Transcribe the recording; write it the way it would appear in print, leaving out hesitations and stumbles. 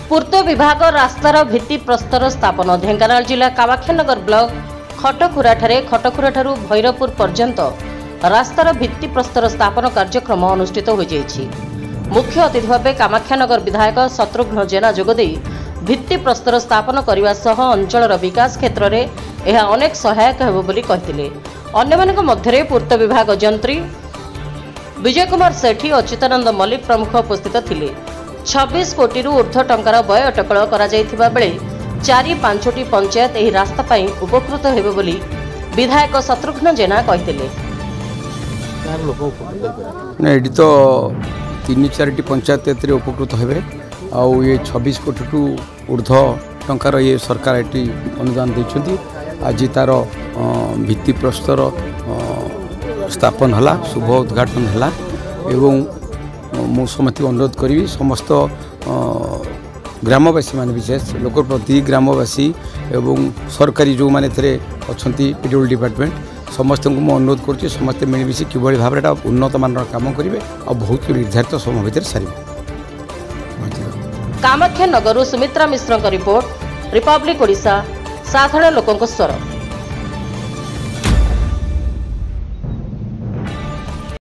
पूर्त विभाग रास्तार भित्ति प्रस्तर स्थापन ढेंकानाल जिला कामाक्षानगर ब्लॉक खटखुरा ठारू भैरवपुर पर्यंत रास्तार भित्ति प्रस्तर स्थापन कार्यक्रम अनुष्ठित हो जाइछि। मुख्य अतिथि भाव कामाक्षानगर विधायक शत्रुघ्न जेना जोगदे भित्ति प्रस्तर स्थापन करने सह अंचल विकास क्षेत्र में यह अनेक सहायक हेबो बोली कहिथिले। अन्यमानक मध्यरे पूर्त विभाग जंत्री विजय कुमार सेठी अच्युतानंद मल्लिक प्रमुख उपस्थित थिले। 26 कोटी ऊर्ध्व टंकार व्यय अटकल करा जायथिबा बेले 4-5टी पंचायत एही रास्ता पाई उपकृत हेबे बोली विधायक शत्रुघ्न जेना कहिथिले। एडी तो 3-4टी पंचायत एतरे उपकृत हेबे आउ ये 26 कोटी टू ऊर्ध्व टंकार ये सरकार एटी अनुदान दैछथि। आज तार भित्ति प्रस्तर स्थापन हला शुभ उद्घाटन हला एवं मु समस्त अनुरोध करी समस्त ग्रामवासी मान विशेष लोक प्रति ग्रामवासी एवं सरकारी जो माने थे अच्छा पीडब्ल्यू डिपार्टमेंट समस्त को अनुरोध करुँच समस्ते मिलमिशि किभली भाव उन्नत मान काम करेंगे और बहुत निर्धारित समय भितर सारे। कामाक्षानगर सुमित्रा मिश्र रिपोर्ट रिपब्लिक ओडिशा साधारण लोकों स्वर।